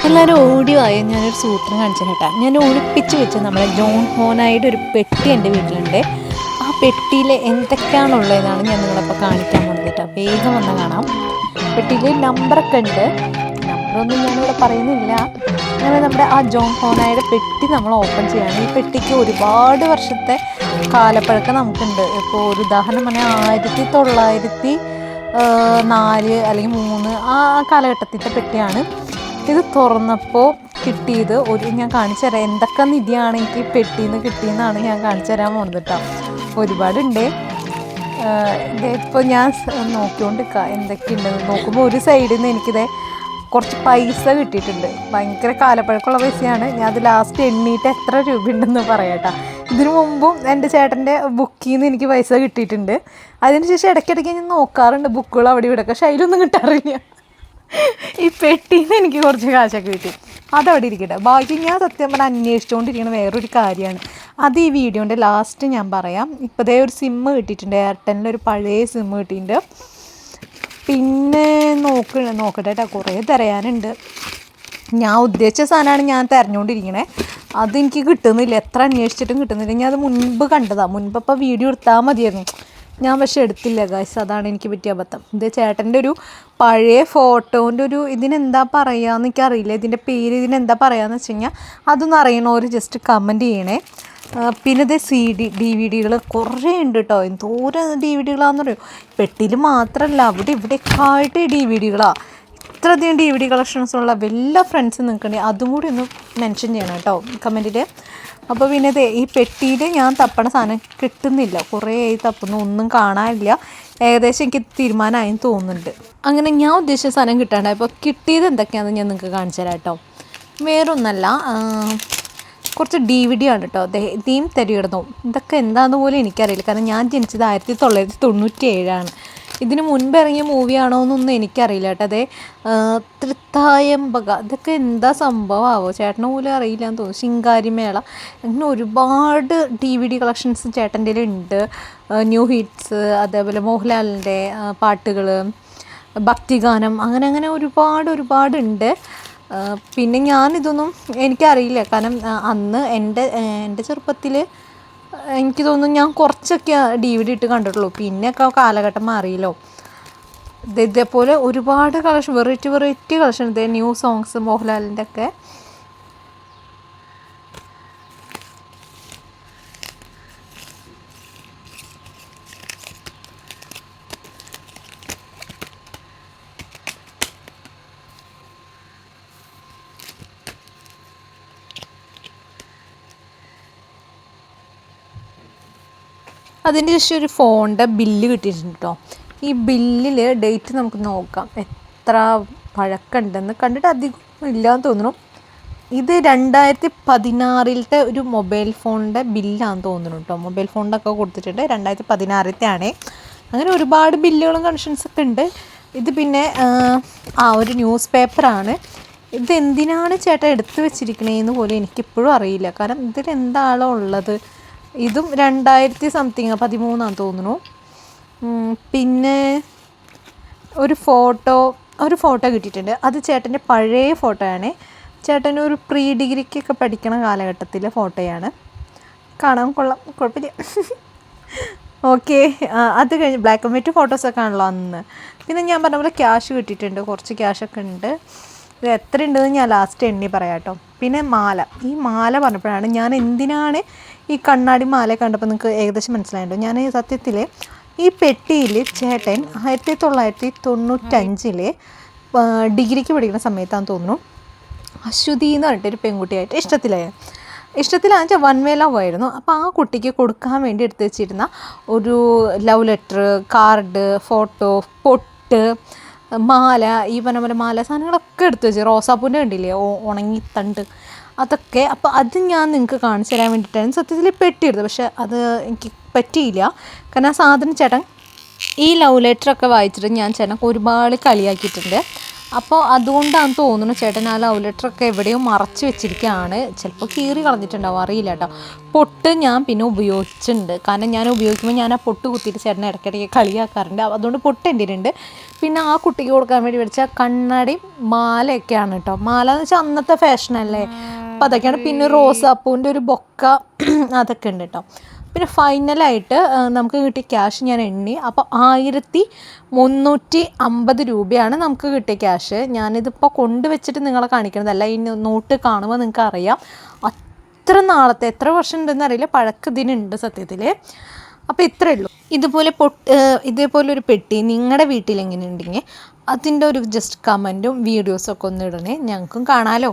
എല്ലാവരും ഓടി വായ ഞാനൊരു സൂത്രം കാണിച്ചു കേട്ടാ. ഞാൻ ഒളിപ്പിച്ച് വെച്ച നമ്മുടെ ജോൺ ഹോനായുടെ ഒരു പെട്ടി എൻ്റെ വീട്ടിലുണ്ട്. ആ പെട്ടിയിൽ എന്തൊക്കെയാണുള്ളതെന്നാണ് ഞാൻ നിങ്ങളപ്പോൾ കാണിക്കാൻ പോകുന്നത് കേട്ടോ. വേഗം വന്ന് കാണാം. പെട്ടിയിൽ നമ്പറൊക്കെ ഉണ്ട്. നമ്പറൊന്നും ഞാനിവിടെ പറയുന്നില്ല. അങ്ങനെ നമ്മുടെ ആ ജോൺ ഹോനായുടെ പെട്ടി നമ്മൾ ഓപ്പൺ ചെയ്യാണ്. ഈ പെട്ടിക്ക് ഒരുപാട് വർഷത്തെ കാലപ്പഴക്കം നമുക്കുണ്ട്. ഇപ്പോൾ ഒരു ഉദാഹരണം പറഞ്ഞാൽ 1904 അല്ലെങ്കിൽ 3 ആ കാലഘട്ടത്തിൻ്റെ പെട്ടിയാണ്. ഇത് തുറന്നപ്പോൾ കിട്ടിയത് ഞാൻ കാണിച്ചു തരാം എന്തൊക്കെ നിധിയാണ് എനിക്ക് പെട്ടിയിൽ നിന്ന് കിട്ടിയെന്നാണ് ഞാൻ കാണിച്ചു തരാൻ പോകുന്നത് കേട്ടോ. ഒരുപാടുണ്ട്. ഇതിപ്പോൾ ഞാൻ നോക്കിക്കൊണ്ട് എന്തൊക്കെയുണ്ടെന്ന് നോക്കുമ്പോൾ ഒരു സൈഡിൽ നിന്ന് എനിക്കിത് കുറച്ച് പൈസ കിട്ടിയിട്ടുണ്ട്. ഭയങ്കര കാലപ്പഴക്കമുള്ള പൈസയാണ്. ഞാൻ അത് ലാസ്റ്റ് എണ്ണീട്ട് എത്ര രൂപ ഉണ്ടെന്ന് പറയാട്ടോ. ഇതിനു മുമ്പും എൻ്റെ ചേട്ടൻ്റെ ബുക്കിൽ നിന്ന് എനിക്ക് പൈസ കിട്ടിയിട്ടുണ്ട്. അതിനുശേഷം ഇടയ്ക്കിടയ്ക്ക് ഞാൻ നോക്കാറുണ്ട് ബുക്കുകൾ അവിടെ ഇവിടെയൊക്കെ, പക്ഷേ അതിലൊന്നും കിട്ടാറില്ല. ഈ പെട്ടിയിൽ നിന്ന് എനിക്ക് കുറച്ച് കാശൊക്കെ കിട്ടി. അതവിടെ ഇരിക്കട്ടെ. ബാക്കി ഞാൻ സത്യം പറഞ്ഞാൽ അന്വേഷിച്ചുകൊണ്ടിരിക്കുന്ന വേറൊരു കാര്യമാണ്. അത് ഈ വീഡിയോൻ്റെ ലാസ്റ്റ് ഞാൻ പറയാം. ഇപ്പോഴേ ഒരു സിമ്മ് കിട്ടിയിട്ടുണ്ട്. എയർടെലിൻ്റെ ഒരു പഴയ സിമ്മ് കിട്ടിയിട്ടുണ്ട്. പിന്നെ നോക്കട്ടെ കേട്ടോ, കുറേ തിരയാനുണ്ട്. ഞാൻ ഉദ്ദേശിച്ച സാധനമാണ് ഞാൻ തിരഞ്ഞുകൊണ്ടിരിക്കണേ. അതെനിക്ക് കിട്ടുന്നില്ല. എത്ര അന്വേഷിച്ചിട്ടും കിട്ടുന്നില്ല. ഞാൻ അത് മുൻപ് കണ്ടതാണ്. മുൻപപ്പോൾ വീഡിയോ എടുത്താൽ മതിയായിരുന്നു. ഞാൻ പക്ഷെ എടുത്തില്ല ഗൈസ്. അതാണ് എനിക്ക് പറ്റിയ അബദ്ധം. ഇത് ചേട്ടൻ്റെ ഒരു പഴയ ഫോട്ടോൻ്റെ ഒരു ഇതിനെന്താ പറയുകയെന്ന് എനിക്കറിയില്ല. ഇതിൻ്റെ പേര് ഇതിനെന്താ പറയുകയെന്ന് വെച്ച് കഴിഞ്ഞാൽ അതൊന്നും അറിയണവർ ജസ്റ്റ് കമൻറ്റ് ചെയ്യണേ. പിന്നെ ഇത് DVD കുറേ ഉണ്ട് കേട്ടോ. എന്തോരം DVD പറയും. പെട്ടിയിൽ മാത്രമല്ല അവിടെ ഇവിടെയൊക്കെ ആയിട്ട് DVD. ഇത്രയധികം DVD കളക്ഷൻസ് ഉള്ള വല്ല ഫ്രണ്ട്സ് നിൽക്കണമെങ്കിൽ അതും കൂടി ഒന്ന് മെൻഷൻ ചെയ്യണം കേട്ടോ കമൻറ്റിൽ. അപ്പോൾ പിന്നെ ഈ പെട്ടിയിൽ ഞാൻ തപ്പണ സാധനം കിട്ടുന്നില്ല. കുറേ തപ്പുന്നു, ഒന്നും കാണാനില്ല. ഏകദേശം എനിക്ക് തീരുമാനമായെന്ന് തോന്നുന്നുണ്ട്. അങ്ങനെ ഞാൻ ഉദ്ദേശിച്ച സാധനം കിട്ടാണ്ടായി. അപ്പോൾ കിട്ടിയത് എന്തൊക്കെയാണെന്ന് ഞാൻ നിങ്ങൾക്ക് കാണിച്ചു തരാം കേട്ടോ. വേറൊന്നല്ല, കുറച്ച് DVD ആണ് കേട്ടോ. ഇതേം തരികിടന്നു. ഇതൊക്കെ എന്താണെന്ന് പോലും എനിക്കറിയില്ല. കാരണം ഞാൻ ജനിച്ചത് 1997. ഇതിന് മുൻപ് ഇറങ്ങിയ മൂവിയാണോ എന്നൊന്നും എനിക്കറിയില്ല കേട്ടോ. തൃത്തായമ്പക ഇതൊക്കെ എന്താ സംഭവമാവോ, ചേട്ടന് പോലും അറിയില്ല എന്ന് തോന്നുന്നു. ശിങ്കാരിമേള, അങ്ങനെ ഒരുപാട് DVD കളക്ഷൻസ് ചേട്ടൻ്റെ ഉണ്ട്. ന്യൂ ഹിറ്റ്സ്, അതേപോലെ മോഹൻലാലിൻ്റെ പാട്ടുകൾ, ഭക്തിഗാനം, അങ്ങനെ ഒരുപാടുണ്ട്. പിന്നെ ഞാനിതൊന്നും എനിക്കറിയില്ല. കാരണം അന്ന് എൻ്റെ ചെറുപ്പത്തിൽ എനിക്ക് തോന്നുന്നു ഞാൻ കുറച്ചൊക്കെ DVD ഇട്ട് കണ്ടിട്ടുള്ളൂ. പിന്നെയൊക്കെ കാലഘട്ടം മാറിയല്ലോ. ഇതേപോലെ ഒരുപാട് കളക്ഷൻ, വെറൈറ്റി കളക്ഷൻ. ഇതേ ന്യൂ സോങ്സ് മോഹൻലാലിൻ്റെ ഒക്കെ. അതിൻ്റെ ശേഷം ഒരു ഫോണിൻ്റെ ബില്ല് കിട്ടിയിട്ടുണ്ട് കേട്ടോ. ഈ ബില്ലിൽ ഡേറ്റ് നമുക്ക് നോക്കാം എത്ര പഴക്കമുണ്ടെന്ന്. കണ്ടിട്ട് അധികം ഇല്ലയെന്ന് തോന്നുന്നു. ഇത് 2016 ഒരു മൊബൈൽ ഫോണിൻ്റെ ബില്ലാന്ന് തോന്നുന്നു കേട്ടോ. മൊബൈൽ ഫോണിൻ്റെ ഒക്കെ കൊടുത്തിട്ടുണ്ട്. 2016 അങ്ങനെ ഒരുപാട് ബില്ലുകളും കണക്ഷൻസൊക്കെ ഉണ്ട്. ഇത് പിന്നെ ഒരു ന്യൂസ് പേപ്പറാണ്. ഇതെന്തിനാണ് ചേട്ടൻ എടുത്തു വെച്ചിരിക്കണേന്ന് പോലും എനിക്കിപ്പോഴും അറിയില്ല. കാരണം ഇതിലെന്താണോ ഉള്ളത്. ഇതും 2013 തോന്നുന്നു. പിന്നെ ഒരു ഫോട്ടോ കിട്ടിയിട്ടുണ്ട്. അത് ചേട്ടൻ്റെ പഴയ ഫോട്ടോയാണ്. ചേട്ടൻ ഒരു പ്രീ ഡിഗ്രിക്കൊക്കെ പഠിക്കണ കാലഘട്ടത്തിലെ ഫോട്ടോയാണ്. കാണാൻ കൊള്ളാം, കുഴപ്പമില്ല. ഓക്കെ. അത് കഴിഞ്ഞ് ബ്ലാക്ക് ആൻഡ് വൈറ്റ് ഫോട്ടോസൊക്കെ ആണല്ലോ അന്ന്. പിന്നെ ഞാൻ പറഞ്ഞ പോലെ ക്യാഷ് കിട്ടിയിട്ടുണ്ട്. കുറച്ച് ക്യാഷൊക്കെ ഉണ്ട്. ഇത് എത്ര ഉണ്ടെന്ന് ഞാൻ ലാസ്റ്റ് എണ്ണി പറയാം കേട്ടോ. പിന്നെ ഈ മാല പറഞ്ഞപ്പോഴാണ് ഞാൻ എന്തിനാണ് ഈ കണ്ണാടി മാല കണ്ടപ്പോൾ നിങ്ങൾക്ക് ഏകദേശം മനസ്സിലായിട്ടുണ്ടോ. ഞാൻ സത്യത്തിൽ ഈ പെട്ടിയിൽ ചേട്ടൻ 1995 ഡിഗ്രിക്ക് പഠിക്കുന്ന സമയത്താണെന്ന് തോന്നുന്നു അശ്വതി എന്ന് പറഞ്ഞിട്ടൊരു പെൺകുട്ടിയായിട്ട് ഇഷ്ടത്തിലാണെന്ന് വെച്ചാൽ വൺ വേ ലവ് ആയിരുന്നു. അപ്പോൾ ആ കുട്ടിക്ക് കൊടുക്കാൻ വേണ്ടി എടുത്ത് വെച്ചിരുന്ന ഒരു ലവ് ലെറ്റർ, കാർഡ്, ഫോട്ടോ, പൊട്ട്, മാല, ഈ പറഞ്ഞ പോലെ മാല സാധനങ്ങളൊക്കെ എടുത്ത് വെച്ച്, റോസാപ്പൂൻ്റെ കണ്ടില്ലേ ഉണങ്ങിത്തണ്ട്, അതൊക്കെ. അപ്പോൾ അത് ഞാൻ നിങ്ങൾക്ക് കാണിച്ചു തരാൻ വേണ്ടിയിട്ടാണ് സത്യത്തിൽ പെട്ടിയെടുത്തത്. പക്ഷേ അത് എനിക്ക് പറ്റിയില്ല. കാരണം ആ സാധനം ചേട്ടൻ ഈ ലവ് ലെറ്ററൊക്കെ വായിച്ചിട്ട് ചേട്ടൻ ഒരുപാട് കളിയാക്കിയിട്ടുണ്ട്. അപ്പോൾ അതുകൊണ്ടാണ് തോന്നുന്നു ചേട്ടൻ ആ ലവ് ലെറ്ററൊക്കെ എവിടെയോ മറച്ച് വെച്ചിരിക്കുകയാണ്. ചിലപ്പോൾ കീറി കളഞ്ഞിട്ടുണ്ടാവും, അറിയില്ല കേട്ടോ. പൊട്ട് ഞാൻ പിന്നെ ഉപയോഗിച്ചിട്ടുണ്ട്, കാരണം ഞാൻ ഉപയോഗിക്കുമ്പോൾ ഞാൻ ആ പൊട്ട് കുത്തിയിട്ട് ചേട്ടനെ ഇടയ്ക്കിടയ്ക്ക് കളിയാക്കാറുണ്ട്. അതുകൊണ്ട് പൊട്ട് എൻ്റെ ഉണ്ട്. പിന്നെ ആ കുട്ടിക്ക് കൊടുക്കാൻ വേണ്ടി മേടിച്ച കണ്ണടയും മാലയൊക്കെയാണ് കേട്ടോ. മാല എന്ന് വെച്ചാൽ അന്നത്തെ ഫാഷനല്ലേ, അപ്പോൾ അതൊക്കെയാണ്. പിന്നെ റോസാപ്പൂവിൻ്റെ ഒരു ബൊക്ക അതൊക്കെ ഉണ്ട് കേട്ടോ. പിന്നെ ഫൈനലായിട്ട് നമുക്ക് കിട്ടിയ ക്യാഷ് ഞാൻ എണ്ണി. അപ്പോൾ 1350 രൂപയാണ് നമുക്ക് കിട്ടിയ ക്യാഷ്. ഞാനിതിപ്പോൾ കൊണ്ടുവച്ചിട്ട് നിങ്ങളെ കാണിക്കണതല്ല, ഈ നോട്ട് കാണുമ്പോൾ നിങ്ങൾക്ക് അറിയാം അത്ര നാളത്തെ, എത്ര വർഷം ഉണ്ടെന്ന് അറിയില്ല, പഴക്കത്തിനുണ്ട് സത്യത്തിൽ. അപ്പോൾ ഇത്രയേ ഉള്ളൂ. ഇതേപോലെ ഒരു പെട്ടി നിങ്ങളുടെ വീട്ടിൽ എങ്ങനെ ഉണ്ടെങ്കിൽ അതിൻ്റെ ഒരു ജസ്റ്റ് കമൻറ്റും വീഡിയോസൊക്കെ ഒന്ന് ഇടണേ, ഞങ്ങൾക്കും കാണാമല്ലോ.